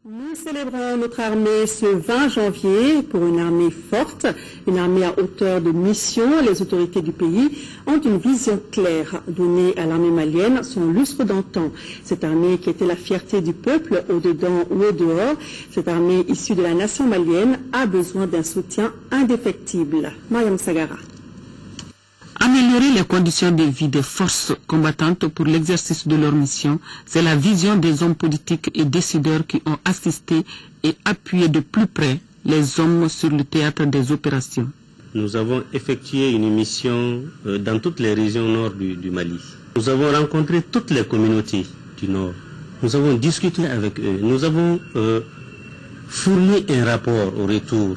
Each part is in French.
Nous célébrons notre armée ce 20 janvier pour une armée forte, une armée à hauteur de mission. Les autorités du pays ont une vision claire donnée à l'armée malienne son lustre d'antan. Cette armée qui était la fierté du peuple au-dedans ou au-dehors, cette armée issue de la nation malienne a besoin d'un soutien indéfectible. Mariam Sagara. Améliorer les conditions de vie des forces combattantes pour l'exercice de leur mission, c'est la vision des hommes politiques et décideurs qui ont assisté et appuyé de plus près les hommes sur le théâtre des opérations. Nous avons effectué une mission dans toutes les régions nord du Mali. Nous avons rencontré toutes les communautés du nord. Nous avons discuté avec eux. Nous avons fourni un rapport au retour.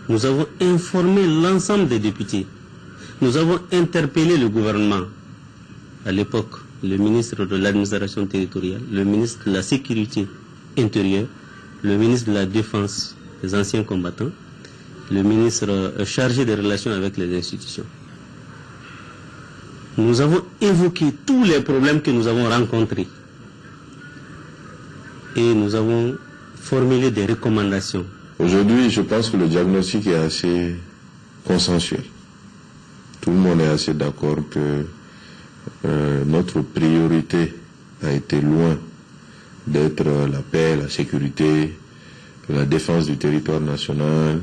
Nous avons informé l'ensemble des députés. Nous avons interpellé le gouvernement, à l'époque, le ministre de l'administration territoriale, le ministre de la sécurité intérieure, le ministre de la défense des anciens combattants, le ministre chargé des relations avec les institutions. Nous avons évoqué tous les problèmes que nous avons rencontrés et nous avons formulé des recommandations. Aujourd'hui, je pense que le diagnostic est assez consensuel. Tout le monde est assez d'accord que notre priorité a été loin d'être la paix, la sécurité, la défense du territoire national,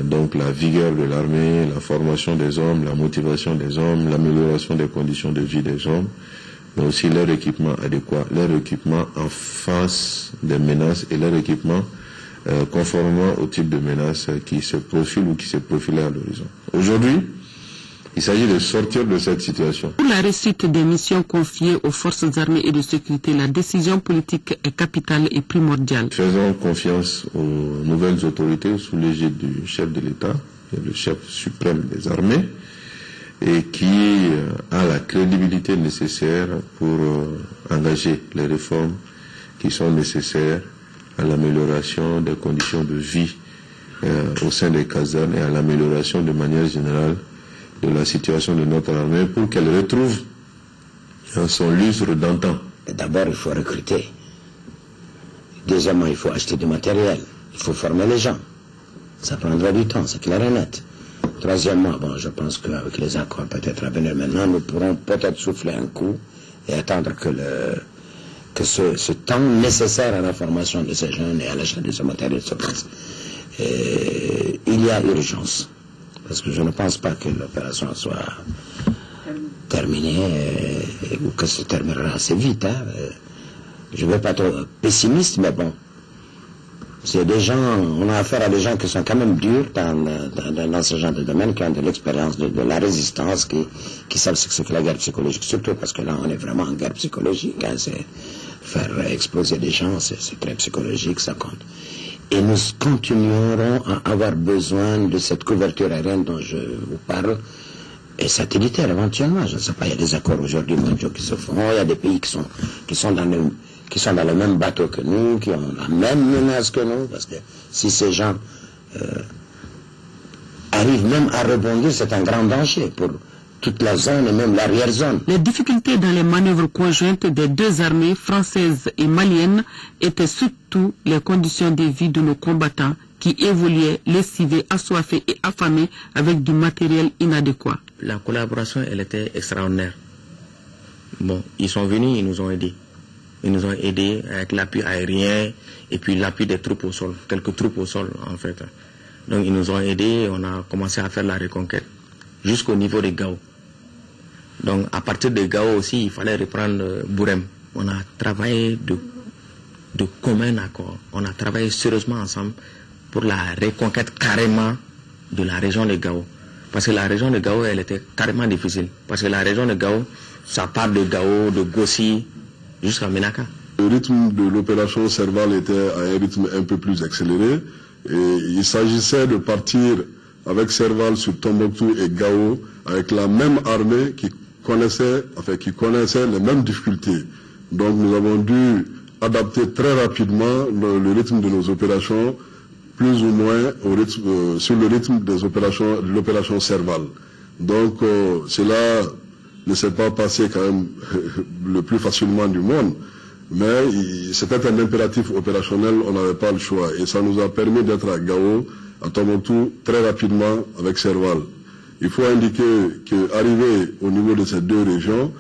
donc la vigueur de l'armée, la formation des hommes, la motivation des hommes, l'amélioration des conditions de vie des hommes, mais aussi leur équipement adéquat, leur équipement en face des menaces et leur équipement conformément au type de menaces qui se profilent ou qui se profilaient à l'horizon. Aujourd'hui, il s'agit de sortir de cette situation. Pour la réussite des missions confiées aux forces armées et de sécurité, la décision politique est capitale et primordiale. Faisons confiance aux nouvelles autorités sous l'égide du chef de l'État, le chef suprême des armées, et qui a la crédibilité nécessaire pour engager les réformes qui sont nécessaires à l'amélioration des conditions de vie au sein des casernes et à l'amélioration de manière générale de la situation de notre armée pour qu'elle retrouve son lustre d'antan. D'abord, il faut recruter. Deuxièmement, il faut acheter du matériel. Il faut former les gens. Ça prendra du temps, c'est clair et net. Troisièmement, bon, je pense qu'avec les accords peut-être à venir maintenant, nous pourrons peut-être souffler un coup et attendre que ce temps nécessaire à la formation de ces jeunes et à l'achat de ce matériel se passe. Il y a urgence. Parce que je ne pense pas que l'opération soit terminée ou que se terminera assez vite. Hein. Je ne veux pas être pessimiste, mais bon. C'est des gens, on a affaire à des gens qui sont quand même durs dans ce genre de domaine, qui ont de l'expérience de la résistance, qui savent ce que la guerre psychologique, surtout parce que là on est vraiment en guerre psychologique. Hein. C'est faire exploser des gens, c'est très psychologique, ça compte. Et nous continuerons à avoir besoin de cette couverture aérienne dont je vous parle, et satellitaire éventuellement. Je ne sais pas, il y a des accords aujourd'hui mondiaux qui se font, il y a des pays qui sont dans le même bateau que nous, qui ont la même menace que nous, parce que si ces gens arrivent même à rebondir, c'est un grand danger pour toute la zone et même l'arrière-zone. Les difficultés dans les manœuvres conjointes des deux armées françaises et maliennes étaient surtout les conditions de vie de nos combattants qui évoluaient, lessivés, assoiffés et affamés avec du matériel inadéquat. La collaboration, elle était extraordinaire. Bon, ils sont venus, ils nous ont aidés. Ils nous ont aidés avec l'appui aérien et puis l'appui des troupes au sol, quelques troupes au sol en fait. Donc ils nous ont aidés, on a commencé à faire la reconquête jusqu'au niveau des Gao. Donc à partir de Gao aussi, il fallait reprendre Bourem. On a travaillé de commun accord. On a travaillé sérieusement ensemble pour la reconquête carrément de la région de Gao. Parce que la région de Gao, elle était carrément difficile. Parce que la région de Gao, ça part de Gao, de Gossi, jusqu'à Menaka. Le rythme de l'opération Serval était à un rythme un peu plus accéléré. Et il s'agissait de partir avec Serval sur Tombouctou et Gao, avec la même armée qui connaissait les mêmes difficultés. Donc nous avons dû adapter très rapidement le rythme de nos opérations, plus ou moins sur le rythme de l'opération Serval. Donc cela ne s'est pas passé quand même le plus facilement du monde. mais c'était un impératif opérationnel, on n'avait pas le choix. Et ça nous a permis d'être à Gao, à Tombouctou, très rapidement avec Serval. Il faut indiquer qu'arrivé au niveau de ces deux régions,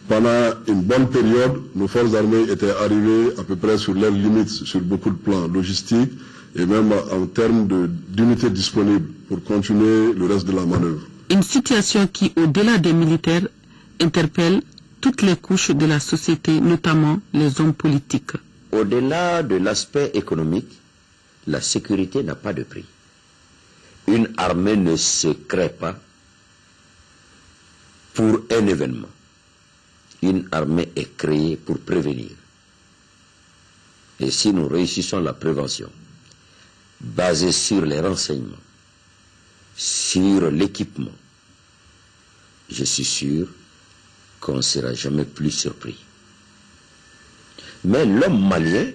pendant une bonne période, nos forces armées étaient arrivées à peu près sur leurs limites, sur beaucoup de plans logistiques, et même en termes d'unités disponibles pour continuer le reste de la manœuvre. Une situation qui, au-delà des militaires, interpelle toutes les couches de la société, notamment les hommes politiques. Au-delà de l'aspect économique, la sécurité n'a pas de prix. Une armée ne se crée pas pour un événement. Une armée est créée pour prévenir. Et si nous réussissons la prévention, basée sur les renseignements, sur l'équipement, je suis sûr qu'on ne sera jamais plus surpris. Mais l'homme malien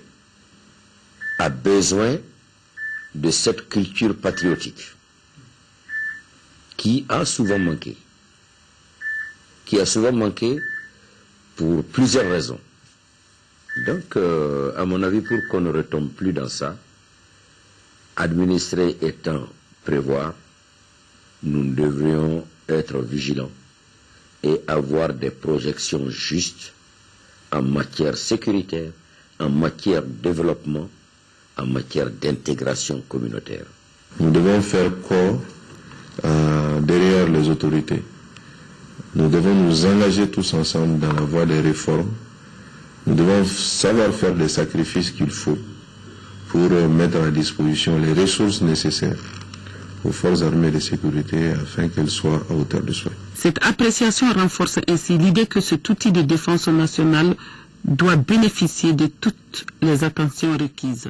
a besoin de cette culture patriotique qui a souvent manqué. Pour plusieurs raisons. Donc, à mon avis, pour qu'on ne retombe plus dans ça, administrer étant prévoir, nous devrions être vigilants et avoir des projections justes en matière sécuritaire, en matière de développement, en matière d'intégration communautaire. Nous devons faire corps derrière les autorités. Nous devons nous engager tous ensemble dans la voie des réformes. Nous devons savoir faire les sacrifices qu'il faut pour mettre à disposition les ressources nécessaires aux forces armées de sécurité afin qu'elles soient à hauteur de souhait. Cette appréciation renforce ainsi l'idée que cet outil de défense nationale doit bénéficier de toutes les attentions requises.